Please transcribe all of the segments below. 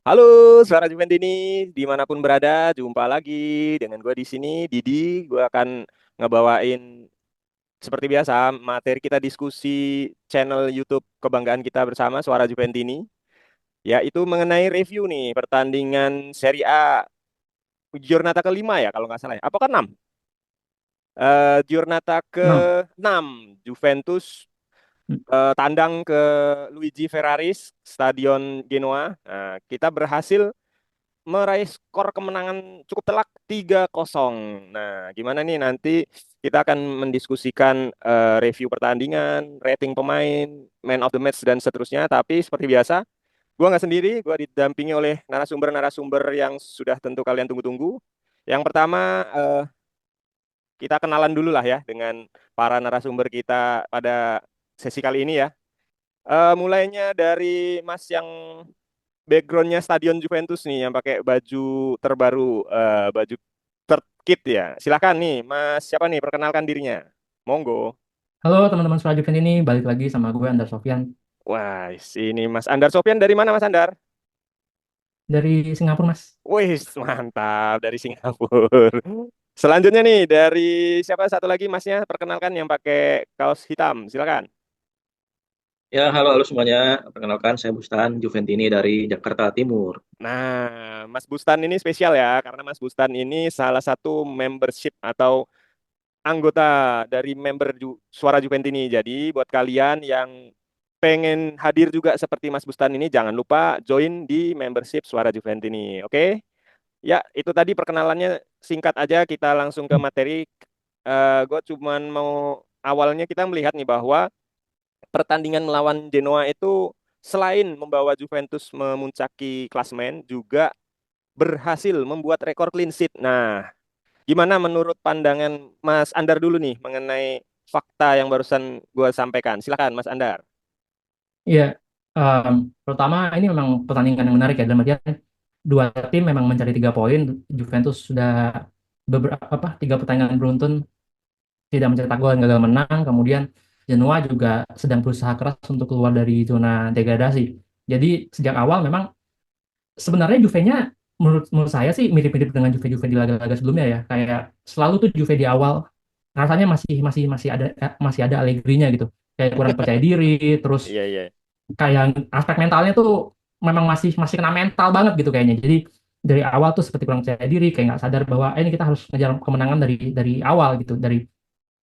Halo, suara Juventini, dimanapun berada, jumpa lagi dengan gue di sini, Didi. Gue akan ngebawain seperti biasa materi kita diskusi channel YouTube kebanggaan kita bersama, Suara Juventini, yaitu mengenai review nih pertandingan Serie A Giornata kelima ya kalau nggak salah ya. Apa kan 6? Giornata Enam. ke-6 Juventus tandang ke Luigi Ferraris, Stadion Genoa. Nah, kita berhasil meraih skor kemenangan cukup telak 3-0. Nah, gimana nih nanti kita akan mendiskusikan review pertandingan, rating pemain, man of the match dan seterusnya. Tapi seperti biasa, gua nggak sendiri, gua didampingi oleh narasumber-narasumber yang sudah tentu kalian tunggu-tunggu. Yang pertama, kita kenalan dulu lah ya dengan para narasumber kita pada sesi kali ini ya. Mulainya dari Mas yang backgroundnya Stadion Juventus nih yang pakai baju terbaru, baju terkit ya. Silakan nih, Mas siapa nih? Perkenalkan dirinya. Monggo. Halo teman-teman Suara Juven ini, balik lagi sama gue Andar Sofyan Wah, ini Mas Andar Sofyan dari mana Mas Andar? dari Singapura, Mas. Wih, mantap dari Singapura. Selanjutnya nih dari siapa satu lagi Masnya? Perkenalkan yang pakai kaos hitam. Silakan. Ya, halo, halo semuanya. Perkenalkan, saya Bustan Juventini dari Jakarta Timur. Nah, Mas Bustan ini spesial ya, karena Mas Bustan ini salah satu membership atau anggota dari Suara Juventini. Jadi buat kalian yang pengen hadir juga seperti Mas Bustan ini, jangan lupa join di membership Suara Juventini. Oke? Ya, itu tadi perkenalannya singkat aja. Kita langsung ke materi. Gue cuman mau awalnya kita melihat nih bahwa pertandingan melawan Genoa itu selain membawa Juventus memuncaki klasemen, juga berhasil membuat rekor clean sheet. Nah, gimana menurut pandangan Mas Andar dulu nih mengenai fakta yang barusan gue sampaikan? Silakan Mas Andar. Iya, em, pertama ini memang pertandingan yang menarik ya, dalam artian dua tim memang mencari 3 poin. Juventus sudah beberapa tiga pertandingan beruntun tidak mencetak gol dan gagal menang. Kemudian Genoa juga sedang berusaha keras untuk keluar dari zona degradasi. Jadi sejak awal memang sebenarnya Juve-nya menurut saya sih mirip-mirip dengan Juve-Juve di laga-laga sebelumnya ya. Kayak selalu tuh Juve di awal rasanya masih ada Allegri-nya gitu. Kayak kurang percaya diri, terus Iya, iya. kayak aspek mentalnya tuh memang masih masih kena mental banget gitu kayaknya. Jadi dari awal tuh seperti kurang percaya diri, kayak nggak sadar bahwa ini kita harus ngejar kemenangan dari awal gitu.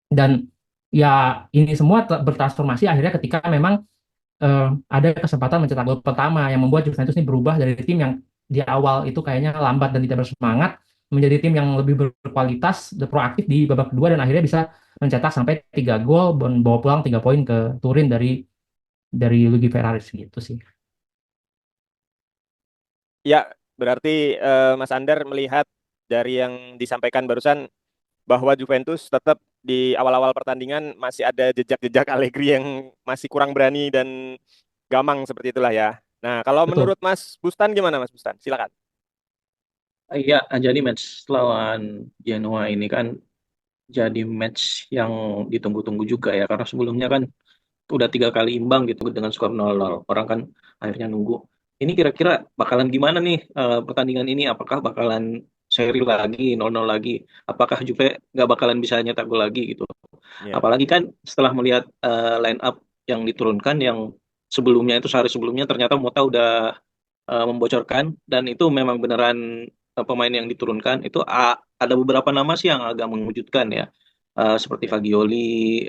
Dan ya ini semua bertransformasi akhirnya ketika memang eh, ada kesempatan mencetak gol pertama yang membuat Juventus ini berubah dari tim yang di awal itu kayaknya lambat dan tidak bersemangat menjadi tim yang lebih berkualitas dan proaktif di babak kedua dan akhirnya bisa mencetak sampai 3 gol dan bawa pulang 3 poin ke Turin dari Luigi Ferraris gitu sih. Ya, berarti Mas Andar melihat dari yang disampaikan barusan bahwa Juventus tetap di awal-awal pertandingan masih ada jejak-jejak Allegri yang masih kurang berani dan gamang seperti itulah ya. Nah, kalau Betul. menurut Mas Bustan gimana Mas Bustan? Silakan. Iya, jadi match lawan Genoa ini kan jadi match yang ditunggu-tunggu juga ya. Karena sebelumnya kan udah 3 kali imbang gitu dengan skor 0-0. Orang kan akhirnya nunggu. Ini kira-kira bakalan gimana nih pertandingan ini? Apakah bakalan seri lagi, 0-0 lagi? Apakah Juve nggak bakalan bisa nyetak gol lagi gitu? Ya. Apalagi kan setelah melihat line up yang diturunkan yang sebelumnya itu sehari sebelumnya ternyata Mota udah membocorkan dan itu memang beneran pemain yang diturunkan itu ada beberapa nama sih yang agak mengejutkan ya. Seperti Ya. Fagioli,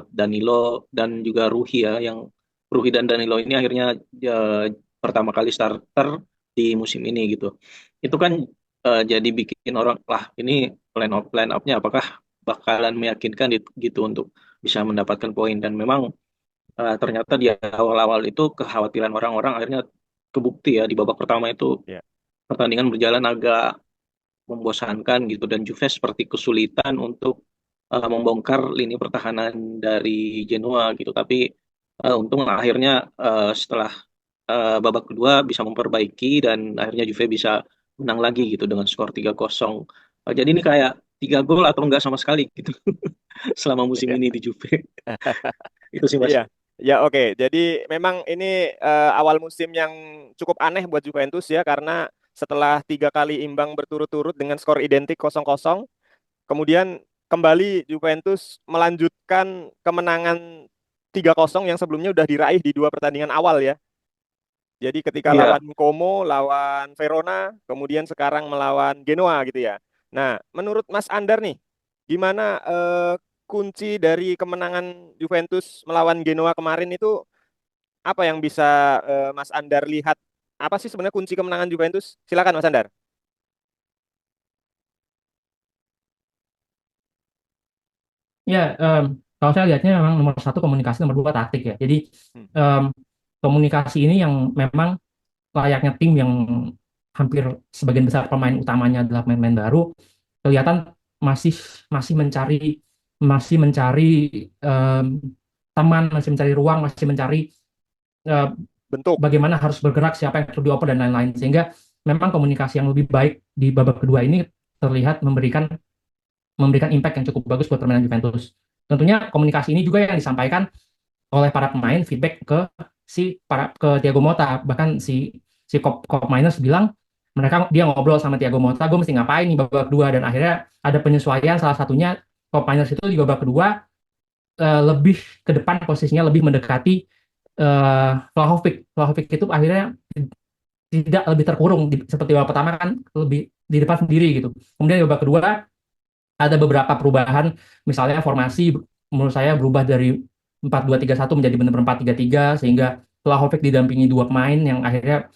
Danilo dan juga Ruhi ya yang Ruhi dan Danilo ini akhirnya pertama kali starter di musim ini gitu. Itu kan jadi bikin orang lah ini line up-nya apakah bakalan meyakinkan gitu untuk bisa mendapatkan poin dan memang ternyata di awal-awal itu kekhawatiran orang-orang akhirnya kebukti ya di babak pertama itu Ya. pertandingan berjalan agak membosankan gitu dan Juve seperti kesulitan untuk membongkar lini pertahanan dari Genoa gitu. Tapi untung akhirnya setelah babak kedua bisa memperbaiki dan akhirnya Juve bisa menang lagi gitu dengan skor 3-0. Jadi ini kayak 3 gol atau enggak sama sekali gitu selama musim Iya. ini di Juve. Itu sih Mas. Iya. Ya oke, jadi memang ini awal musim yang cukup aneh buat Juventus ya karena setelah 3 kali imbang berturut-turut dengan skor identik 0-0, kemudian kembali Juventus melanjutkan kemenangan 3-0 yang sebelumnya udah diraih di 2 pertandingan awal ya. Jadi ketika Iya. lawan Como, lawan Verona, kemudian sekarang melawan Genoa gitu ya. Nah, menurut Mas Andar nih, gimana kunci dari kemenangan Juventus melawan Genoa kemarin itu apa yang bisa Mas Andar lihat? Apa sih sebenarnya kunci kemenangan Juventus? Silakan Mas Andar. Ya, kalau saya lihatnya memang nomor satu komunikasi, nomor dua taktik ya. Jadi Hmm. em, komunikasi ini yang memang layaknya tim yang hampir sebagian besar pemain utamanya adalah pemain-pemain baru, kelihatan masih masih mencari masih mencari em, teman, masih mencari ruang, masih mencari eh, Bentuk. bagaimana harus bergerak, siapa yang perlu dioper dan lain-lain. Sehingga memang komunikasi yang lebih baik di babak kedua ini terlihat memberikan memberikan impact yang cukup bagus buat permainan Juventus. Tentunya komunikasi ini juga yang disampaikan oleh para pemain feedback ke ke Thiago Motta. Bahkan si Cop Miners bilang dia ngobrol sama Thiago Motta, gue mesti ngapain nih babak kedua, dan akhirnya ada penyesuaian, salah satunya Cop Miners itu di babak kedua lebih ke depan, posisinya lebih mendekati Vlahovic. Vlahovic itu akhirnya tidak lebih terkurung seperti babak pertama kan, lebih di depan sendiri gitu. Kemudian di babak kedua ada beberapa perubahan, misalnya formasi menurut saya berubah dari 4-2-3-1 menjadi benar-benar 4-3-3, sehingga Vlahovic didampingi dua pemain yang akhirnya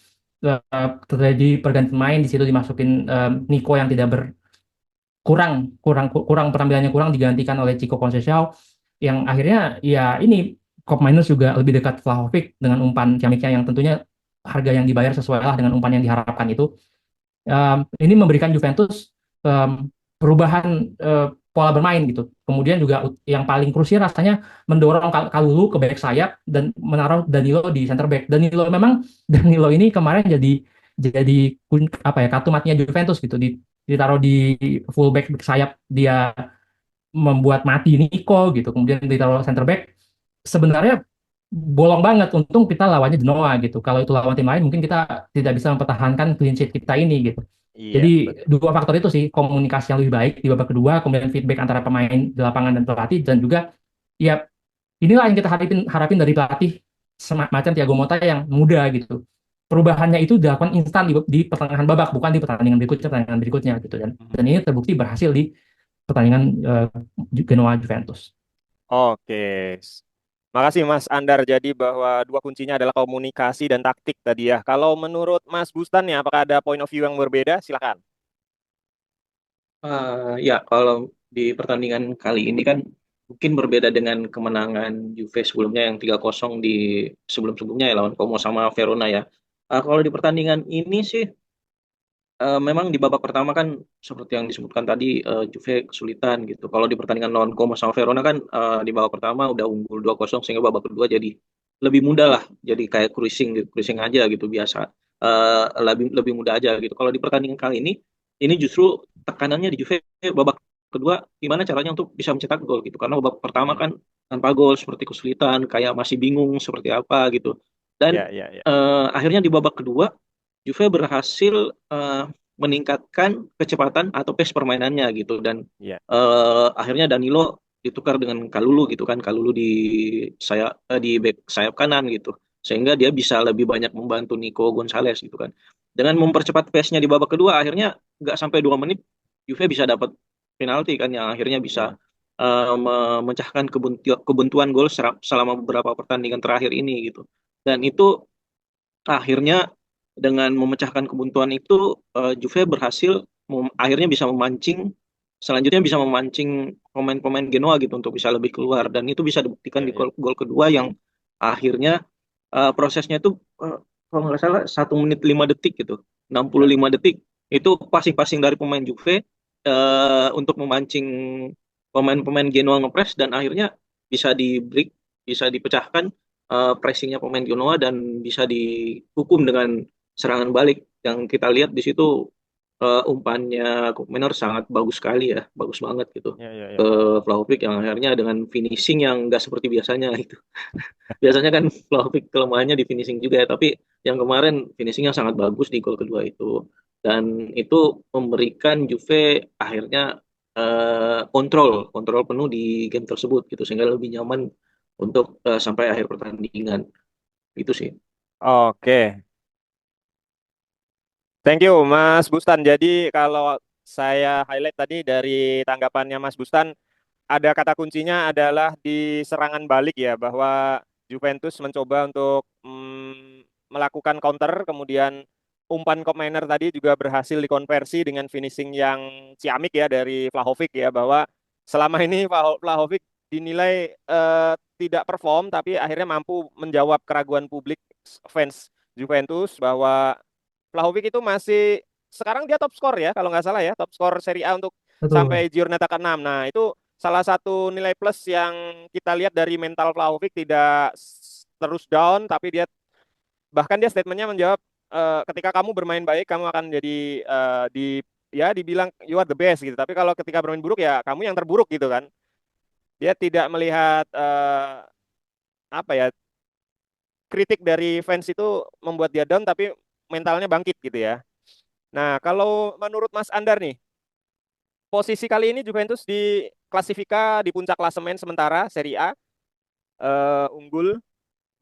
terjadi pergantian pemain. Di situ dimasukin Nico yang tidak kurang kurang kurang penampilannya, kurang, digantikan oleh Chico Conceição yang akhirnya ya ini Kop Minus juga lebih dekat Vlahovic dengan umpan ciamiknya yang tentunya harga yang dibayar sesuai lah dengan umpan yang diharapkan itu. Ini memberikan Juventus perubahan pola bermain gitu. Kemudian juga yang paling krusial rasanya mendorong Kalulu ke back sayap dan menaruh Danilo di center back. Danilo ini kemarin jadi apa ya, kartu matinya Juventus gitu. Ditaruh di full back sayap, dia membuat mati Nico gitu. Kemudian ditaruh center back, sebenarnya bolong banget. Untung kita lawannya Genoa gitu. Kalau itu lawan tim lain mungkin kita tidak bisa mempertahankan clean sheet kita ini gitu. Iya, Jadi betul. dua faktor itu sih, komunikasi yang lebih baik di babak kedua, kemudian feedback antara pemain di lapangan dan pelatih, dan juga ya inilah yang kita harapin harapin dari pelatih semacam Thiago Motta yang muda gitu. Perubahannya itu dilakukan instan di pertengahan babak, bukan di pertandingan berikutnya gitu, dan Mhm. ini terbukti berhasil di pertandingan Genoa Juventus. Oke. Makasih Mas Andar. Jadi bahwa dua kuncinya adalah komunikasi dan taktik tadi ya. Kalau menurut Mas Bustan ya, apakah ada point of view yang berbeda? Silakan. Ya, kalau di pertandingan kali ini kan mungkin berbeda dengan kemenangan Juve sebelumnya yang 3-0 di sebelum-sebelumnya ya lawan Como sama Verona ya. Kalau di pertandingan ini sih memang di babak pertama kan seperti yang disebutkan tadi Juve kesulitan gitu. Kalau di pertandingan lawan Como sama Verona kan di babak pertama udah unggul 2-0 sehingga babak kedua jadi lebih mudah lah. Jadi kayak cruising cruising aja gitu biasa. Lebih lebih mudah aja gitu. Kalau di pertandingan kali ini justru tekanannya di Juve babak kedua gimana caranya untuk bisa mencetak gol gitu. Karena babak pertama Hmm. kan tanpa gol seperti kesulitan, kayak masih bingung seperti apa gitu. Dan Ya, ya, ya. akhirnya di babak kedua Juve berhasil eh, meningkatkan kecepatan atau pace permainannya gitu dan Ya. akhirnya Danilo ditukar dengan Kalulu gitu kan, Kalulu di back sayap kanan gitu sehingga dia bisa lebih banyak membantu Nico Gonzalez gitu kan, dengan mempercepat pace-nya di babak kedua akhirnya nggak sampai 2 menit Juve bisa dapat penalti kan yang akhirnya bisa Hmm. memecahkan kebuntuan gol selama beberapa pertandingan terakhir ini gitu. Dan itu akhirnya dengan memecahkan kebuntuan itu Juve berhasil akhirnya bisa memancing selanjutnya bisa memancing pemain-pemain Genoa gitu untuk bisa lebih keluar dan itu bisa dibuktikan Ya, di ya. gol kedua yang akhirnya prosesnya itu kalau nggak salah 1 menit 5 detik gitu, enam puluh Ya. lima detik itu passing-passing dari pemain Juve untuk memancing pemain-pemain Genoa ngepres dan akhirnya bisa di break, bisa dipecahkan pressingnya pemain Genoa dan bisa dihukum dengan serangan balik yang kita lihat di situ umpannya Koeman sangat bagus sekali ya, bagus banget gitu Ya, ya, ke ya. Vlahovic yang akhirnya dengan finishing yang nggak seperti biasanya gitu. Biasanya kan Vlahovic kelemahannya di finishing juga ya, tapi yang kemarin finishingnya sangat bagus di gol kedua itu. Dan itu memberikan Juve akhirnya kontrol, kontrol penuh di game tersebut gitu, sehingga lebih nyaman untuk sampai akhir pertandingan. Itu sih. Oke. Thank you, Mas Bustan. Jadi kalau saya highlight tadi dari tanggapannya Mas Bustan, ada kata kuncinya adalah di serangan balik ya, bahwa Juventus mencoba untuk melakukan counter, kemudian umpan Koepmeiner tadi juga berhasil dikonversi dengan finishing yang ciamik ya dari Vlahovic ya, bahwa selama ini Vlahovic dinilai tidak perform, tapi akhirnya mampu menjawab keraguan publik fans Juventus bahwa Vlahovic itu masih sekarang dia top skor ya kalau nggak salah ya, top skor Serie A untuk Betul. sampai Giornata ke-6. Nah, itu salah satu nilai plus yang kita lihat dari mental Vlahovic, tidak terus down, tapi dia bahkan dia statementnya menjawab, ketika kamu bermain baik kamu akan jadi di ya dibilang you are the best gitu. Tapi kalau ketika bermain buruk ya kamu yang terburuk gitu kan. Dia tidak melihat apa ya, kritik dari fans itu membuat dia down, tapi mentalnya bangkit gitu ya. Nah, kalau menurut Mas Andar nih, posisi kali ini Juventus di klasifika di puncak klasemen sementara Serie A, unggul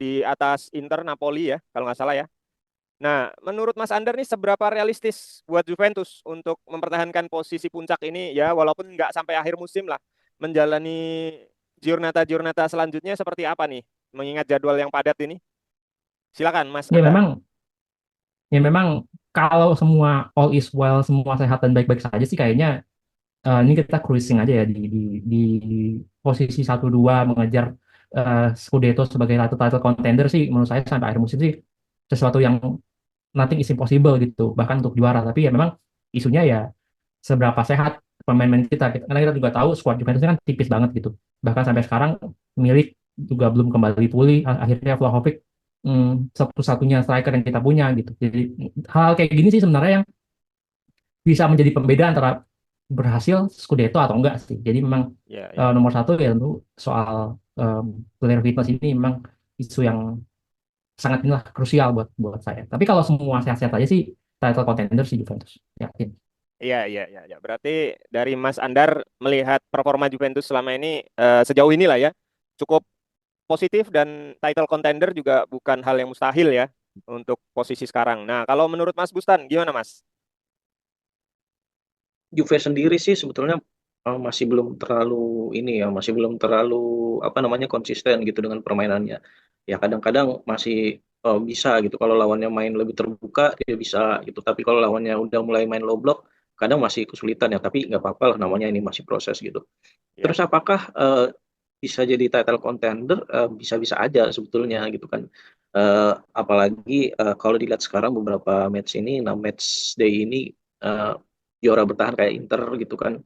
di atas Inter, Napoli ya, kalau nggak salah ya. Nah, menurut Mas Andar nih seberapa realistis buat Juventus untuk mempertahankan posisi puncak ini ya, walaupun nggak sampai akhir musim lah, menjalani giornata-giornata selanjutnya seperti apa nih, mengingat jadwal yang padat ini? Silakan Mas Ya Andar. memang ya memang kalau semua all is well, semua sehat dan baik-baik saja sih kayaknya ini kita cruising aja ya di posisi 1-2 mengejar Scudetto sebagai title contender sih menurut saya sampai akhir musim sih sesuatu yang nothing is impossible gitu bahkan untuk juara. Tapi ya memang isunya ya seberapa sehat pemain-pemain kita. Karena kita juga tahu squad Juventus kan tipis banget gitu, bahkan sampai sekarang Milik juga belum kembali pulih. Akhirnya Vlahovic satu-satunya striker yang kita punya gitu. Jadi hal kayak gini sih sebenarnya yang bisa menjadi pembeda antara berhasil Scudetto atau enggak sih. Jadi memang Ya, ya. nomor satu ya tentu soal player fitness ini memang isu yang sangat inilah krusial buat buat saya. Tapi kalau semua sehat-sehat aja sih title contender sih Juventus. Yakin. Iya, iya, iya, ya. Berarti dari Mas Andar melihat performa Juventus selama ini, sejauh ini lah ya, cukup positif, dan title contender juga bukan hal yang mustahil ya untuk posisi sekarang. Nah, kalau menurut Mas Bustan gimana Mas? Juve sendiri sih sebetulnya masih belum terlalu ini ya, masih belum terlalu apa namanya konsisten gitu dengan permainannya. Ya kadang-kadang masih bisa gitu kalau lawannya main lebih terbuka dia bisa gitu. Tapi kalau lawannya udah mulai main low block, kadang masih kesulitan ya. Tapi nggak apa-apa lah namanya ini masih proses gitu. Ya, Terus apakah bisa jadi title contender? Bisa-bisa aja sebetulnya gitu kan. Apalagi kalau dilihat sekarang beberapa match ini, nah match day ini eh, juara bertahan kayak Inter gitu kan,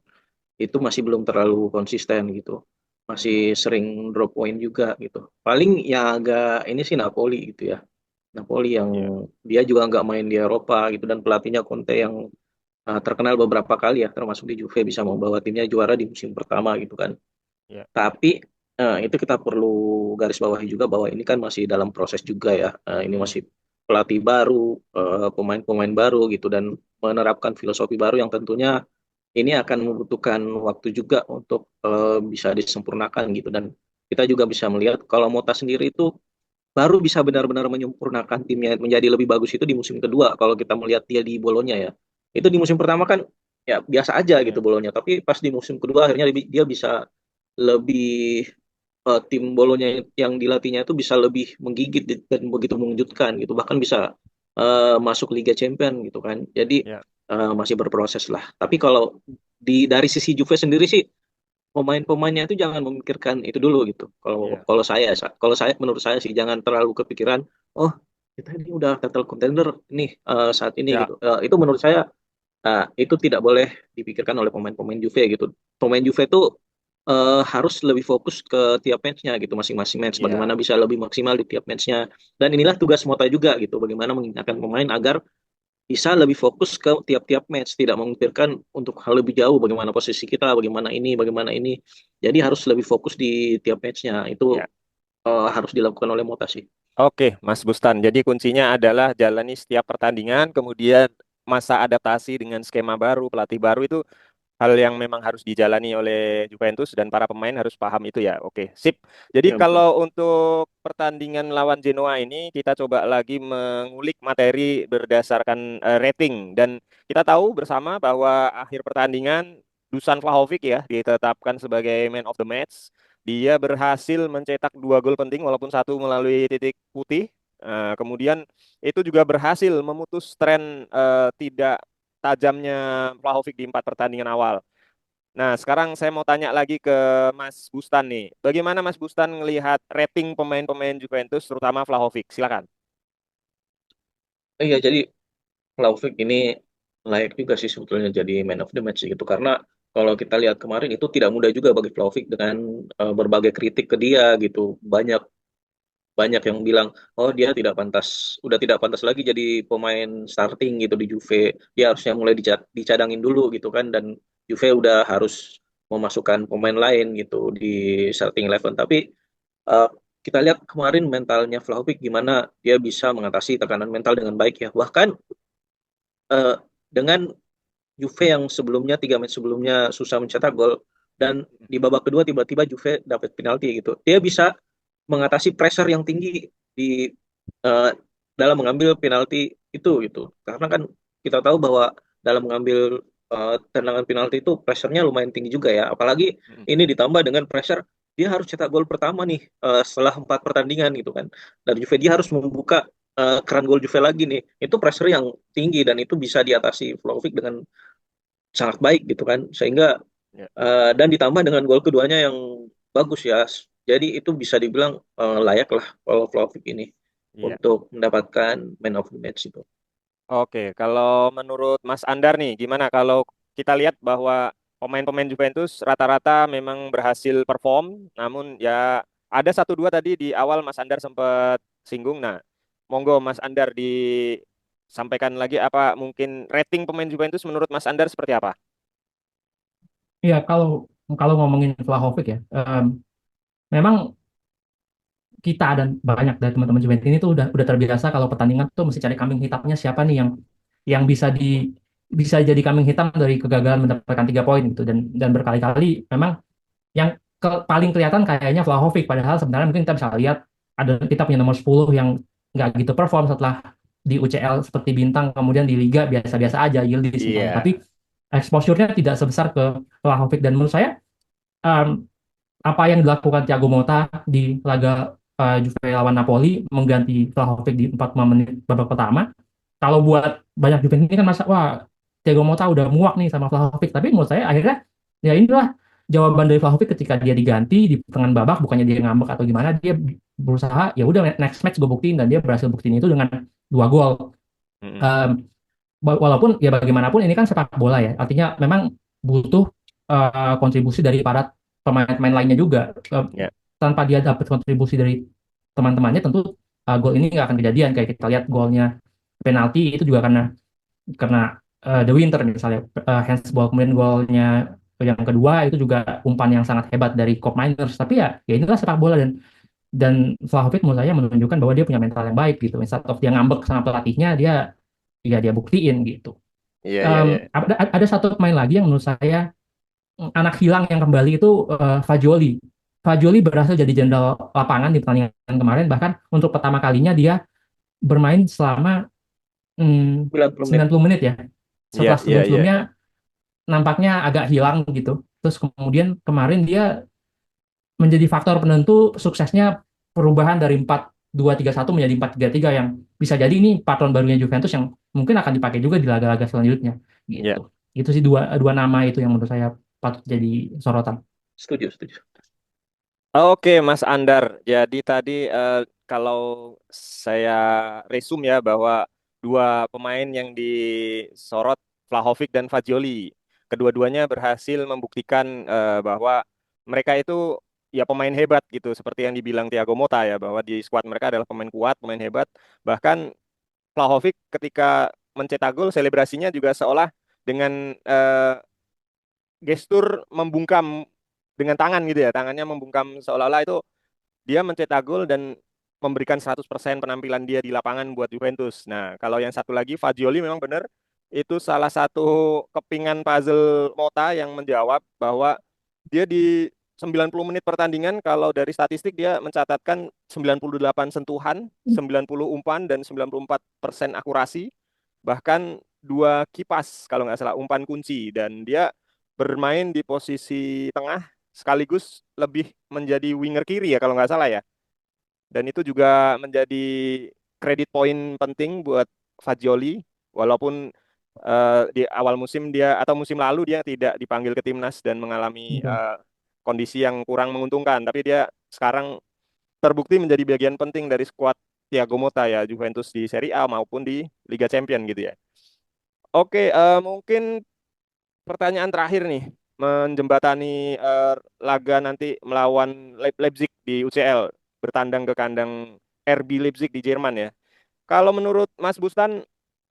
itu masih belum terlalu konsisten gitu. Masih sering drop point juga gitu. Paling ya agak ini sih Napoli gitu ya. Napoli yang ya, dia juga nggak main di Eropa gitu dan pelatihnya Conte yang terkenal beberapa kali ya termasuk di Juve bisa membawa timnya juara di musim pertama gitu kan. ya, Tapi itu kita perlu garis bawahi juga bahwa ini kan masih dalam proses juga ya. Ini mm, masih pelatih baru, pemain-pemain baru gitu dan menerapkan filosofi baru yang tentunya ini akan membutuhkan waktu juga untuk bisa disempurnakan gitu dan kita juga bisa melihat kalau Mota sendiri itu baru bisa benar-benar menyempurnakan timnya menjadi lebih bagus itu di musim kedua kalau kita melihat dia di Bolonya ya. Itu di musim pertama kan ya biasa aja gitu ya, Bolonya, tapi pas di musim kedua akhirnya dia bisa lebih tim Bolonya yang dilatihnya itu bisa lebih menggigit dan begitu mengejutkan gitu bahkan bisa masuk Liga Champion gitu kan. Jadi ya, masih berproses lah. Tapi kalau dari sisi Juve sendiri sih pemain-pemainnya itu jangan memikirkan itu dulu gitu. Kalau ya, kalau saya menurut saya sih jangan terlalu kepikiran, oh kita ini udah title contender nih saat ini ya, gitu. Itu menurut saya itu tidak boleh dipikirkan oleh pemain-pemain Juve gitu. Pemain Juve itu harus lebih fokus ke tiap matchnya gitu, masing-masing match. Bagaimana ya, bisa lebih maksimal di tiap matchnya. Dan inilah tugas Mota juga gitu, bagaimana mengingatkan pemain agar bisa lebih fokus ke tiap-tiap match, tidak memikirkan untuk hal lebih jauh bagaimana posisi kita, bagaimana ini. Jadi harus lebih fokus di tiap matchnya. Ya. Itu harus dilakukan oleh Mota sih. Oke, Mas Bustan. Jadi kuncinya adalah jalani setiap pertandingan, kemudian masa adaptasi dengan skema baru, pelatih baru itu hal yang memang harus dijalani oleh Juventus dan para pemain harus paham itu ya. Oke, sip. Jadi Ya betul. kalau untuk pertandingan lawan Genoa ini kita coba lagi mengulik materi berdasarkan rating dan kita tahu bersama bahwa akhir pertandingan Dusan Vlahovic ya ditetapkan sebagai man of the match. Dia berhasil mencetak 2 gol penting walaupun satu melalui titik putih. Kemudian itu juga berhasil memutus tren tidak tajamnya Vlahovic di 4 pertandingan awal. Nah, sekarang saya mau tanya lagi ke Mas Bustan nih. Bagaimana Mas Bustan melihat rating pemain-pemain Juventus, terutama Vlahovic? Silakan. Iya, jadi Vlahovic ini layak juga sih sebetulnya jadi man of the match gitu, karena kalau kita lihat kemarin itu tidak mudah juga bagi Vlahovic dengan berbagai kritik ke dia gitu. Banyak banyak yang bilang, oh dia tidak pantas, udah tidak pantas lagi jadi pemain starting gitu di Juve. Dia harusnya mulai dicadangin dulu gitu kan, dan Juve udah harus memasukkan pemain lain gitu di starting eleven. Tapi eh, kita lihat kemarin mentalnya Vlahovic gimana dia bisa mengatasi tekanan mental dengan baik ya. Bahkan eh, dengan Juve yang sebelumnya 3 match sebelumnya susah mencetak gol, dan di babak kedua tiba-tiba Juve dapat penalti gitu. Dia bisa mengatasi pressure yang tinggi di eh, dalam mengambil penalti itu gitu. Karena kan kita tahu bahwa dalam mengambil tendangan penalti itu pressure-nya lumayan tinggi juga ya. Apalagi Mm. ini ditambah dengan pressure dia harus cetak gol pertama nih setelah 4 pertandingan gitu kan. Dan Juve dia harus membuka keran gol Juve lagi nih. Itu pressure yang tinggi dan itu bisa diatasi Vlahovic dengan sangat baik gitu kan. Sehingga Ya, dan ditambah dengan gol keduanya yang bagus ya. Jadi itu bisa dibilang layak lah kalau Vlahovic ini iya. untuk mendapatkan man of the match itu. Oke, kalau menurut Mas Andar nih, gimana kalau kita lihat bahwa pemain-pemain Juventus rata-rata memang berhasil perform, namun ya ada satu dua tadi di awal Mas Andar sempat singgung. Nah, monggo Mas Andar disampaikan lagi apa mungkin rating pemain Juventus menurut Mas Andar seperti apa? Iya, kalau kalau ngomongin Vlahovic ya, memang kita dan banyak dari teman-teman Juventus ini tuh udah terbiasa kalau pertandingan tuh mesti cari kambing hitamnya siapa nih yang bisa jadi kambing hitam dari kegagalan mendapatkan 3 poin gitu, dan berkali-kali memang yang paling kelihatan kayaknya Vlahovic, padahal sebenarnya mungkin kita bisa lihat ada kita punya nomor 10 yang nggak gitu perform setelah di UCL seperti bintang, kemudian di Liga biasa-biasa aja Yildiz misalnya, Iya. tapi exposure-nya tidak sebesar ke Vlahovic. Dan menurut saya em, apa yang dilakukan Thiago Motta di laga Juve lawan Napoli mengganti Vlahovic di 45 menit babak pertama, kalau buat banyak Juventus ini kan masa wah Thiago Motta udah muak nih sama Vlahovic, tapi menurut saya akhirnya ya inilah jawaban dari Vlahovic ketika dia diganti di pertengahan babak. Bukannya dia ngambek atau gimana, dia berusaha ya udah next match gue buktiin, dan dia berhasil buktiin itu dengan 2 gol. Mm-mm. Em, Walaupun ya bagaimanapun ini kan sepak bola ya, artinya memang butuh kontribusi dari para pemain-pemain lainnya juga. Ya. Tanpa dia dapat kontribusi dari teman-temannya, tentu gol ini nggak akan kejadian. Kayak kita lihat golnya penalti itu juga karena The Winter misalnya, handsball, kemudian golnya yang kedua itu juga umpan yang sangat hebat dari Koop Miners. Tapi ya inilah sepak bola, dan Vlahovic menurut saya menunjukkan bahwa dia punya mental yang baik gitu. Instead of dia ngambek sama pelatihnya, dia buktiin gitu. Iya, iya, iya. Ada satu pemain lagi yang menurut saya anak hilang yang kembali itu Fagioli. Fagioli berhasil jadi jenderal lapangan di pertandingan kemarin. Bahkan untuk pertama kalinya dia bermain selama 90 menit. 90 menit ya. Iya, Setelah iya, iya. sebelum-sebelumnya nampaknya agak hilang gitu. Terus kemudian kemarin dia menjadi faktor penentu suksesnya perubahan dari 4-2-3-1 menjadi 4-3-3, yang bisa jadi ini patron barunya Juventus yang mungkin akan dipakai juga di laga-laga selanjutnya Iya. gitu. Itu sih dua dua nama itu yang menurut saya patut jadi sorotan. Setuju, setuju. Oke, Mas Andar. Jadi tadi kalau saya resume ya bahwa dua pemain yang disorot Vlahovic dan Fagioli, kedua-duanya berhasil membuktikan bahwa mereka itu ya pemain hebat gitu, seperti yang dibilang Thiago Motta ya bahwa di skuad mereka adalah pemain kuat, pemain hebat. Bahkan Vlahovic ketika mencetak gol, selebrasinya juga seolah dengan gestur membungkam dengan tangan gitu ya, tangannya membungkam seolah-olah itu dia mencetak gol dan memberikan 100% penampilan dia di lapangan buat Juventus. Nah, kalau yang satu lagi Fagioli memang benar itu salah satu kepingan puzzle Mota yang menjawab bahwa dia di 90 menit pertandingan kalau dari statistik dia mencatatkan 98 sentuhan, 90 umpan dan 94% akurasi, bahkan dua kipas kalau nggak salah umpan kunci, dan dia bermain di posisi tengah sekaligus lebih menjadi winger kiri ya kalau nggak salah ya. Dan itu juga menjadi kredit poin penting buat Fagioli, walaupun di awal musim dia atau musim lalu dia tidak dipanggil ke timnas dan mengalami Betul. kondisi yang kurang menguntungkan, tapi dia sekarang terbukti menjadi bagian penting dari skuad Thiago Motta ya, Juventus di Serie A maupun di Liga Champions gitu ya. Oke, mungkin pertanyaan terakhir nih, menjembatani laga nanti melawan Leipzig di UCL, bertandang ke kandang RB Leipzig di Jerman ya. Kalau menurut Mas Bustan,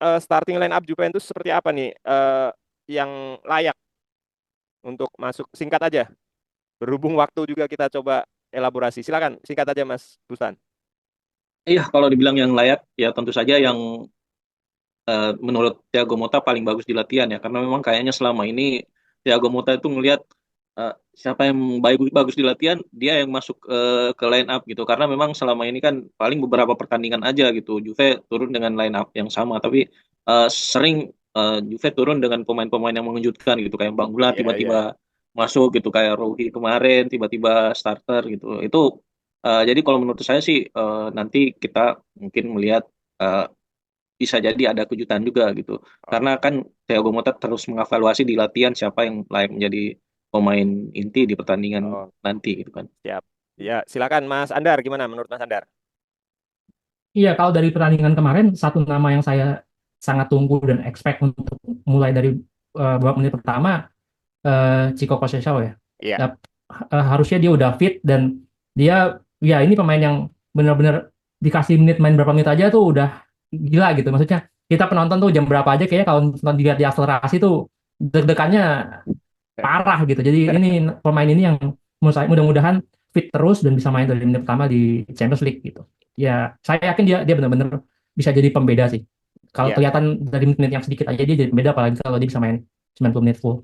starting line up Juventus seperti apa nih yang layak untuk masuk? Singkat aja, berhubung waktu juga kita coba elaborasi. Silakan, singkat aja Mas Bustan. Iya, kalau dibilang yang layak, ya tentu saja yang menurut Thiago Motta paling bagus di latihan ya, karena memang kayaknya selama ini Thiago Motta itu ngelihat siapa yang bagus bagus di latihan, dia yang masuk ke line up gitu, karena memang selama ini kan paling beberapa pertandingan aja gitu Juve turun dengan line up yang sama, tapi sering Juve turun dengan pemain-pemain yang mengejutkan gitu, kayak Bang Gula Iya, tiba-tiba iya. masuk gitu, kayak Rohi kemarin tiba-tiba starter gitu. Itu jadi kalau menurut saya sih nanti kita mungkin melihat bisa jadi ada kejutan juga gitu. Oh, Karena kan Thiago Motta terus mengevaluasi di latihan siapa yang layak menjadi pemain inti di pertandingan oh, nanti gitu kan. siap. Ya, silakan Mas Andar, gimana menurut Mas Andar? Iya, kalau dari pertandingan kemarin, satu nama yang saya sangat tunggu dan expect untuk mulai dari babak menit pertama, Chico Conceição ya. Iya. Ya, harusnya dia udah fit dan dia, ya ini pemain yang benar-benar dikasih menit main berapa menit aja tuh udah gila gitu. Maksudnya kita penonton tuh jam berapa aja kayaknya kalau nonton dilihat di akselerasi tuh deg-degannya parah gitu. Jadi ini pemain ini yang menurut saya mudah-mudahan fit terus dan bisa main dari menit pertama di Champions League gitu. Ya, saya yakin dia dia benar-benar bisa jadi pembeda sih. Kalau Iya. kelihatan dari menit yang sedikit aja dia jadi pembeda, apalagi kalau dia bisa main 90 menit full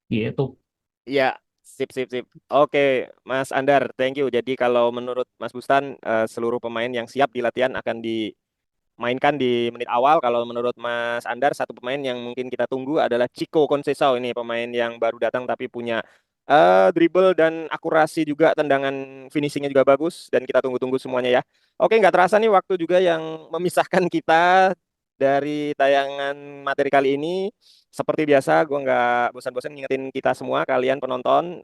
gitu. Iya, sip, sip, sip. Oke, Mas Andar, thank you. Jadi kalau menurut Mas Bustan, seluruh pemain yang siap di latihan akan dimainkan di menit awal. Kalau menurut Mas Andar, satu pemain yang mungkin kita tunggu adalah Chico Conceição. Ini pemain yang baru datang tapi punya dribble dan akurasi juga, tendangan finishingnya juga bagus. Dan kita tunggu-tunggu semuanya ya. Oke, nggak terasa nih waktu juga yang memisahkan kita dari tayangan materi kali ini. Seperti biasa, gue nggak bosan-bosan ngingetin kita semua, kalian penonton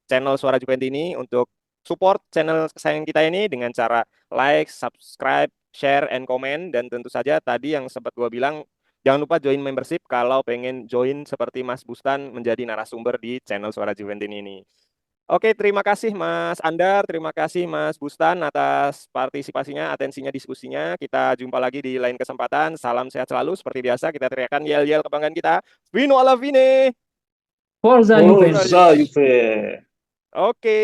channel Suara Juventus ini, untuk support channel kesayangan kita ini dengan cara like, subscribe, share, and comment. Dan tentu saja tadi yang sempat gue bilang, jangan lupa join membership kalau pengen join seperti Mas Bustan menjadi narasumber di channel Suara Juventus ini. Oke, terima kasih Mas Andar, terima kasih Mas Bustan atas partisipasinya, atensinya, diskusinya. Kita jumpa lagi di lain kesempatan. Salam sehat selalu. Seperti biasa, kita teriakan yel-yel kebanggaan kita. Vino alla fine! Forza Juve. Forza Juve. Oke.